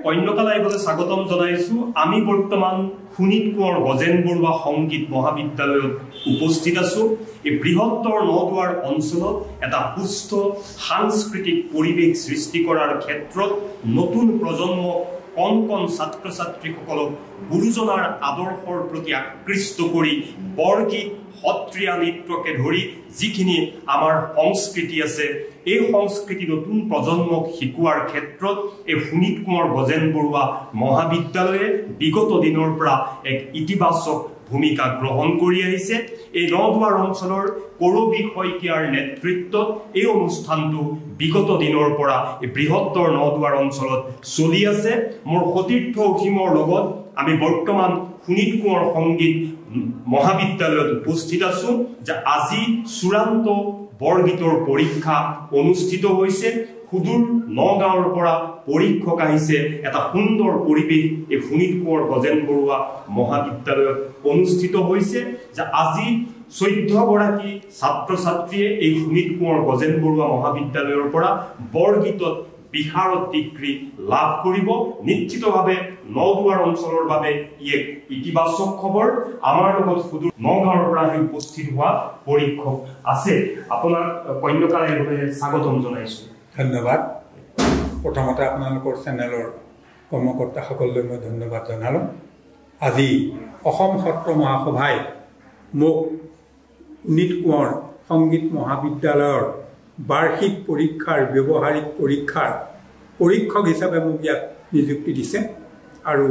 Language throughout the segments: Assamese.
কন্যকা লাইভলৈ স্বাগতম জনাইছো। আমি বৰ্তমান শোণিত কোঁৱৰ গজেন বৰুৱা সংগীত মহাবিদ্যালয়ত উপস্থিত আছো। এই বৃহত্তৰ নদুৱাৰ অঞ্চলত এটা সুস্থ সাংস্কৃতিক পৰিৱেশ সৃষ্টি কৰাৰ ক্ষেত্ৰত নতুন প্ৰজন্ম কণ কণ ছাত্ৰ ছাত্ৰীসকলক গুৰুজনাৰ আদৰ্শৰ প্ৰতি আকৃষ্ট কৰি বৰগীত সত্ৰীয়া নৃত্যকে ধৰি যিখিনি আমাৰ সংস্কৃতি আছে এই সংস্কৃতি নতুন প্ৰজন্মক শিকোৱাৰ ক্ষেত্ৰত এই শোণিত কোঁৱৰ গজেন বৰুৱা মহাবিদ্যালয়ে বিগত দিনৰ পৰা এক ইতিবাচক ভূমিকা গ্ৰহণ কৰি আহিছে। এই নদুৱাৰ অঞ্চলৰ কৰবী শইকীয়াৰ নেতৃত্বত এই অনুষ্ঠানটো বিগত দিনৰ পৰা এই বৃহত্তৰ নদুৱাৰ অঞ্চলত চলি আছে। মোৰ সতীৰ্থ অসীমৰ লগত আমি বৰ্তমান শোণিত কোঁৱৰ সংগীত মহাবিদ্যালয়ত উপস্থিত আছো, যে আজি চূড়ান্ত বৰগীতৰ পৰীক্ষা অনুষ্ঠিত হৈছে। সুদূৰ নগাঁৱৰ পৰা পৰীক্ষক আহিছে। এটা সুন্দৰ পৰিৱেশ এই শোণিত কোঁৱৰ গজেন বৰুৱা মহাবিদ্যালয়ত অনুষ্ঠিত হৈছে, যে আজি 14 গৰাকী ছাত্ৰ ছাত্ৰীয়ে এই শোণিত কোঁৱৰ গজেন বৰুৱা মহাবিদ্যালয়ৰ পৰা বৰগীতত বিশাৰদ ডিগ্ৰী লাভ কৰিব। নিশ্চিতভাৱে নদুৱাৰ অঞ্চলৰ বাবে ই এক ইতিবাচক খবৰ। আমাৰ লগত সুদূৰ নগাঁৱৰ পৰা উপস্থিত হোৱা পৰীক্ষক আছে। আপোনাক কন্যকা লাইভলৈ স্বাগতম জনাইছো। ধন্যবাদ। প্ৰথমতে আপোনালোকৰ চেনেলৰ কৰ্মকৰ্তাসকললৈ মই ধন্যবাদ জনালোঁ। আজি অসম সত্ৰ মহাসভাই মোক শোণিত কোঁৱৰ সংগীত মহাবিদ্যালয়ৰ বাৰ্ষিক পৰীক্ষাৰ ব্যৱহাৰিক পৰীক্ষাৰ পৰীক্ষক হিচাপে মোক ইয়াত নিযুক্তি দিছে, আৰু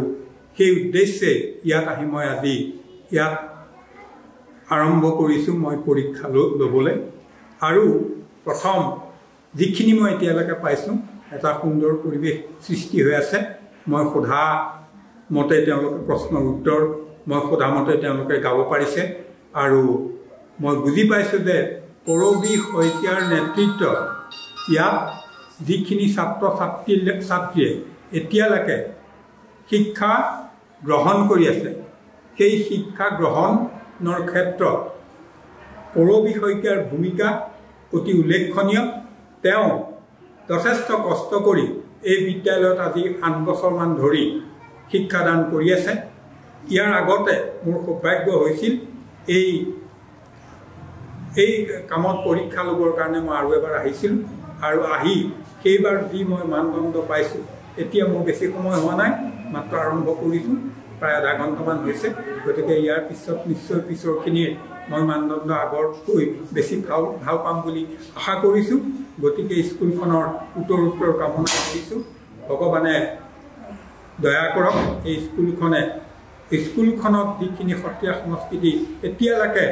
সেই উদ্দেশ্যে ইয়াত আহি মই আজি ইয়াত আৰম্ভ কৰিছোঁ মই পৰীক্ষা ল'বলৈ। আৰু প্ৰথম যিখিনি মই এতিয়ালৈকে পাইছোঁ এটা সুন্দৰ পৰিৱেশ সৃষ্টি হৈ আছে। মই সোধা মতে তেওঁলোকে প্ৰশ্নৰ উত্তৰ মই সোধা মতে তেওঁলোকে গাব পাৰিছে, আৰু মই বুজি পাইছোঁ যে কৰবী শইকীয়াৰ নেতৃত্বত ইয়াত যিখিনি ছাত্ৰ ছাত্ৰীয়ে এতিয়ালৈকে শিক্ষা গ্ৰহণ কৰি আছে সেই শিক্ষা গ্ৰহণৰ ক্ষেত্ৰত কৰবী শইকীয়াৰ ভূমিকা অতি উল্লেখনীয়। তেওঁ যথেষ্ট কষ্ট কৰি এই বিদ্যালয়ত আজি 8 বছৰমান ধৰি শিক্ষাদান কৰি আছে। ইয়াৰ আগতে মোৰ সৌভাগ্য হৈছিল এই কামত পৰীক্ষা ল'বৰ কাৰণে মই আৰু এবাৰ আহিছিলোঁ, আৰু আহি সেইবাৰ যি মই মানদণ্ড পাইছোঁ, এতিয়া মোৰ বেছি সময় হোৱা নাই, মাত্ৰ আৰম্ভ কৰিছোঁ, প্ৰায় আধা ঘণ্টামান হৈছে। গতিকে ইয়াৰ পিছত নিশ্চয় পিছৰখিনিৰ মই মানদণ্ড আগতকৈ বেছি ভাল পাম বুলি আশা কৰিছোঁ। গতিকে স্কুলখনৰ উত্তৰ কামনা কৰিছোঁ। ভগৱানে দয়া কৰক। এই স্কুলখনত যিখিনি সত্ৰীয়া সংস্কৃতি এতিয়ালৈকে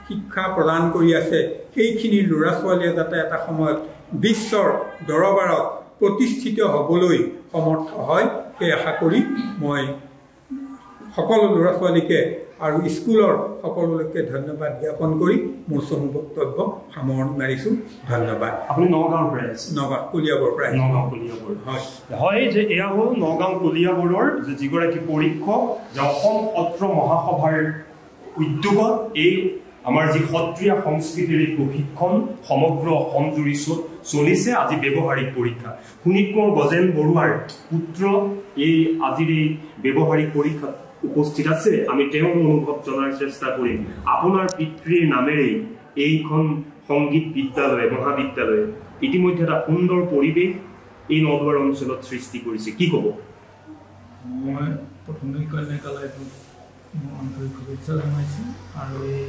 শিক্ষা প্ৰদান কৰি আছে সেইখিনি ল'ৰা ছোৱালীয়ে যাতে এটা সময়ত বিশ্বৰ দৰবাৰত প্ৰতিষ্ঠিত হ'বলৈ সমৰ্থ হয় সেই আশা কৰি মই সকলো ল'ৰা ছোৱালীকে আৰু স্কুলৰ সকলোকে ধন্যবাদ জ্ঞাপন কৰি মোৰ চমু বক্তব্য সামৰণি মাৰিছোঁ। ধন্যবাদ। আপুনি নগাঁৱৰ পৰা আহিছে? নগাঁও কলিয়াবৰ পৰা। নগাঁও কলিয়াবৰ হয়, যে এয়া হ'ল নগাঁও কলিয়াবৰৰ যিগৰাকী পৰীক্ষক, যে অসম সত্ৰ মহাসভাৰ উদ্যোগত এই আমাৰ যি সত্ৰীয়া সংস্কৃতিৰ প্ৰশিক্ষণ সমগ্ৰ অসম জুৰি চলিছে। আজি ব্যৱহাৰিক পৰীক্ষা। শোণিত কোঁৱৰ গজেন বৰুৱাৰ পুত্ৰ এই আজিৰ এই ব্যৱহাৰিক পৰীক্ষাত উপস্থিত আছে। আমি তেওঁৰ অনুভৱ জনাৰ চেষ্টা কৰিম। আপোনাৰ পিতৃৰ নামেৰেই এইখন সংগীত বিদ্যালয় মহাবিদ্যালয়ে ইতিমধ্যে এটা সুন্দৰ পৰিৱেশ এই নদুৱাৰ অঞ্চলত সৃষ্টি কৰিছে, কি ক'ব? মই প্ৰথমে কন্যকা লাইভত আন্তৰিক শুভেচ্ছা জনাইছোঁ, আৰু এই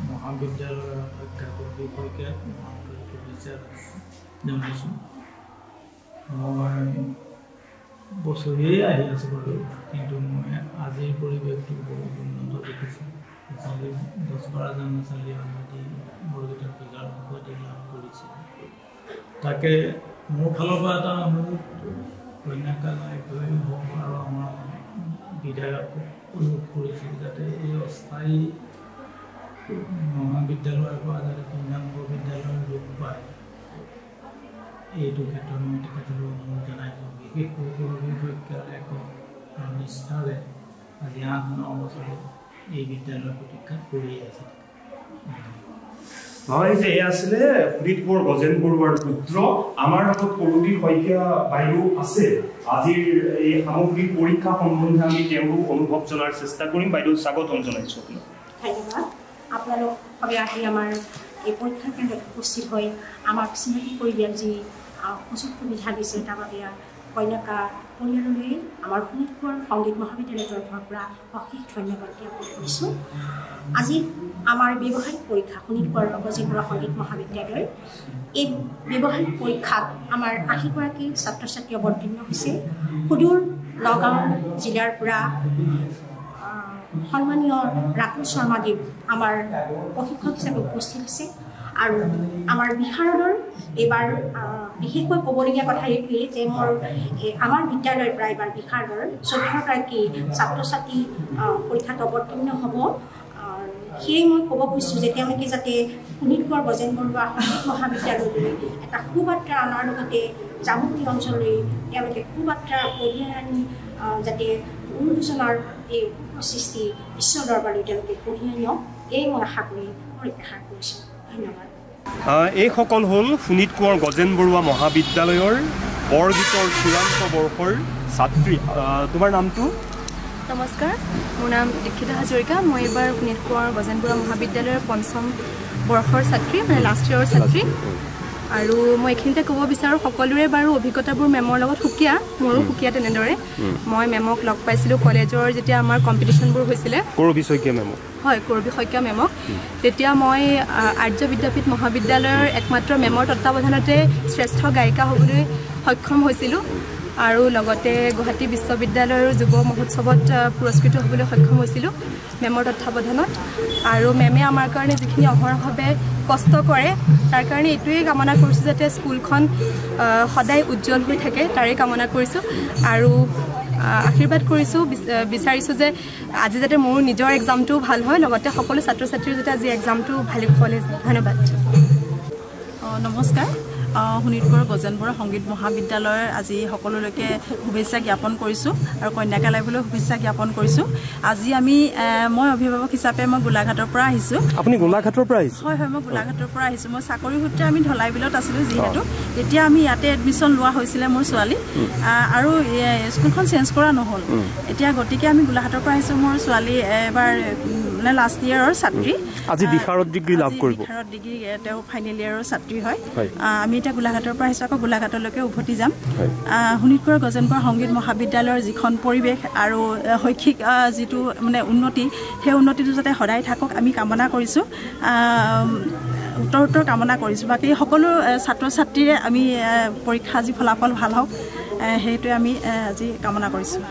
মহাবিদ্যালয়ৰ অধ্যাপক বিষয়কে আন্তৰিক শুভেচ্ছা জনাইছোঁ। মই বছৰেই আহি আছোঁ বাৰু, কিন্তু মই আজিৰ পৰিৱেশটো বহুত উন্নত দেখিছোঁ। 10-12জন ল'ৰা ছোৱালীয়ে আজি বৰগীতৰ পৰীক্ষাৰ অংশটি লাভ কৰিছে। তাকে মোৰ ফালৰ পৰা এটা অনুৰোধ কন্যকা লাইভলৈ হওক আৰু আমাৰ বিধায়ক অনুৰোধ কৰিছিল যাতে এই অস্থায়ী মহাবিদ্যালয়ৰ পৰা যাতে পূৰ্ণাংগ বিদ্যালয়ৰ ৰূপ পায়, এইটো ক্ষেত্ৰত মই তেখেতলৈ অনুৰোধ জনাইছোঁ। বিশেষকৈ কৰবী শইকীয়াৰ এক নিষ্ঠাৰে আজি 8-9 বছৰে এই বিদ্যালয়ৰ প্ৰতীক্ষা কৰি আছে। হয়, যে এয়া আছিলে শোণিত কোঁৱৰ গজেন বৰুৱাৰ পুত্ৰ। আমাৰ লগত কৰবী শইকীয়া বাইদেউ আছে। আজিৰ এই সামগ্ৰিক পৰীক্ষা সম্বন্ধে আমি তেওঁলোক অনুভৱ জনাৰ চেষ্টা কৰিম। বাইদেউ স্বাগতম জনাইছোঁ আপোনাক। ধন্যবাদ। আপোনালোক সবে আহি আমাৰ এই পৰীক্ষাৰ কেন্দ্ৰত উপস্থিত হৈ আমাক চিনাকি কৰি দিয়াৰ যি সুযোগ সুবিধা দিছে তাৰ বাবে কন্যাকা পৰিয়াললৈ আমাৰ শোণিতপুৰ সংগীত মহাবিদ্যালয়ৰ তৰফৰ পৰা অশেষ ধন্যবাদ জ্ঞাপন কৰিছোঁ। আজি আমাৰ ব্যৱহাৰিক পৰীক্ষা শোণিতপুৰ গজেন বৰুৱা সংগীত মহাবিদ্যালয়ৰ এই ব্যৱহাৰিক পৰীক্ষাত আমাৰ ৮০গৰাকী ছাত্ৰ ছাত্ৰী অৱতীৰ্ণ হৈছে। সুদূৰ নগাঁও জিলাৰ পৰা সন্মানীয় ৰাতুল শৰ্মাদেৱ আমাৰ প্ৰশিক্ষক হিচাপে উপস্থিত আছে। আৰু আমাৰ বিহাৰৰ এইবাৰ বিশেষকৈ ক'বলগীয়া কথা এইটোৱেই যে আমাৰ বিদ্যালয়ৰ পৰা এইবাৰ বিহাৰৰ ১৪গৰাকী ছাত্ৰ ছাত্ৰী পৰীক্ষাত অৱতীৰ্ণ হ'ব। সেয়ে মই ক'ব খুজিছোঁ যে তেওঁলোকে যাতে শোণিতপুৰ গজেন বৰুৱা সংগীত মহাবিদ্যালয়লৈ এটা সুবাৰ্তা অনাৰ লগতে জামুগুৰি অঞ্চললৈ তেওঁলোকে সুবাৰ্তা কঢ়িয়াই আনি যাতে উন্মোচনৰ এই সৃষ্টি বিশ্ব দৰবাৰলৈ তেওঁলোকে কঢ়িয়াই নিয়ক, এই মই আশা কৰি প্ৰত্যাশা কৰিছোঁ। ধন্যবাদ। এইসকল হ'ল শোণিতপুৰ গজেন বৰুৱা মহাবিদ্যালয়ৰ বৰগীতৰ চূড়ান্ত বৰ্ষৰ ছাত্ৰী। তোমাৰ নামটো? নমস্কাৰ, মোৰ নাম দীক্ষিতা হাজৰিকা। মই এইবাৰ শোণিতপুৰ গজেন বৰুৱা মহাবিদ্যালয়ৰ ৫ম বৰ্ষৰ ছাত্ৰী, মানে লাষ্ট ইয়েৰৰ ছাত্ৰী। আৰু মই এইখিনিতে ক'ব বিচাৰোঁ সকলোৰে বাৰু অভিজ্ঞতাবোৰ মেমৰ লগত সুকীয়া, মোৰো সুকীয়া তেনেদৰে। মই মেমক লগ পাইছিলোঁ কলেজৰ যেতিয়া আমাৰ কম্পিটিশ্যনবোৰ হৈছিলে। কৰবী শইকীয়া মেমক? হয়, কৰবী শইকীয়া মেমক। তেতিয়া মই আৰ্য বিদ্যাপীঠ মহাবিদ্যালয়ৰ একমাত্ৰ মেমৰ তত্বাৱধানতে শ্ৰেষ্ঠ গায়িকা হ'বলৈ সক্ষম হৈছিলোঁ। আৰু লগতে গুৱাহাটী বিশ্ববিদ্যালয়ৰ যুৱ মহোৎসৱত পুৰস্কৃত হ'বলৈ সক্ষম হৈছিলোঁ মেমৰ তত্বাৱধানত। আৰু মেমে আমাৰ কাৰণে যিখিনি অহৰহভাৱে কষ্ট কৰে তাৰ কাৰণে এইটোৱেই কামনা কৰিছোঁ যাতে স্কুলখন সদায় উজ্জ্বল হৈ থাকে, তাৰেই কামনা কৰিছোঁ। আৰু আশীৰ্বাদ কৰিছোঁ, বিচাৰিছোঁ যে আজি যাতে মোৰ নিজৰ এক্সামটোও ভাল হয়, লগতে সকলো ছাত্ৰ ছাত্ৰীৰ যাতে আজি এক্সামটো ভালে কুশলে যায়। ধন্যবাদ। নমস্কাৰ, শোণিতপুৰ গজেন বৰুৱা সংগীত মহাবিদ্যালয়ৰ আজি সকলোলৈকে শুভেচ্ছা জ্ঞাপন কৰিছোঁ আৰু কন্যাকা লাইভলৈ শুভেচ্ছা জ্ঞাপন কৰিছোঁ। আজি মই অভিভাৱক হিচাপে মই গোলাঘাটৰ পৰা আহিছোঁ। আপুনি গোলাঘাটৰ পৰা আহিছে? হয় হয়, মই গোলাঘাটৰ পৰা আহিছোঁ। মই চাকৰি সূত্ৰে আমি ঢলাইবিলত আছিলোঁ যিহেতু, তেতিয়া আমি ইয়াতে এডমিশ্যন লোৱা হৈছিলে মোৰ ছোৱালী, আৰু স্কুলখন চেঞ্জ কৰা নহ'ল। এতিয়া গতিকে আমি গোলাঘাটৰ পৰা আহিছোঁ। মোৰ ছোৱালী এবাৰ মানে লাষ্ট ইয়েৰৰ ছাত্ৰী, আজি বিশাৰদ ডিগ্ৰী লাভ কৰিব। বিশাৰদ ডিগ্ৰী তেওঁ ফাইনেল ইয়েৰৰ ছাত্ৰী হয়। আমি এতিয়া গোলাঘাটৰ পৰা আহিছোঁ, আকৌ গোলাঘাটলৈকে উভতি যাম। শোণিতপুৰ গজেন বৰুৱা সংগীত মহাবিদ্যালয়ৰ যিখন পৰিৱেশ আৰু শৈক্ষিক যিটো মানে উন্নতি, সেই উন্নতিটো যাতে সদায় থাকক আমি কামনা কৰিছোঁ, উত্তৰ কামনা কৰিছোঁ। বাকী সকলো ছাত্ৰ ছাত্ৰীৰে আমি পৰীক্ষা আজি ফলাফল ভাল হওক, সেইটোৱে আমি আজি কামনা কৰিছোঁ।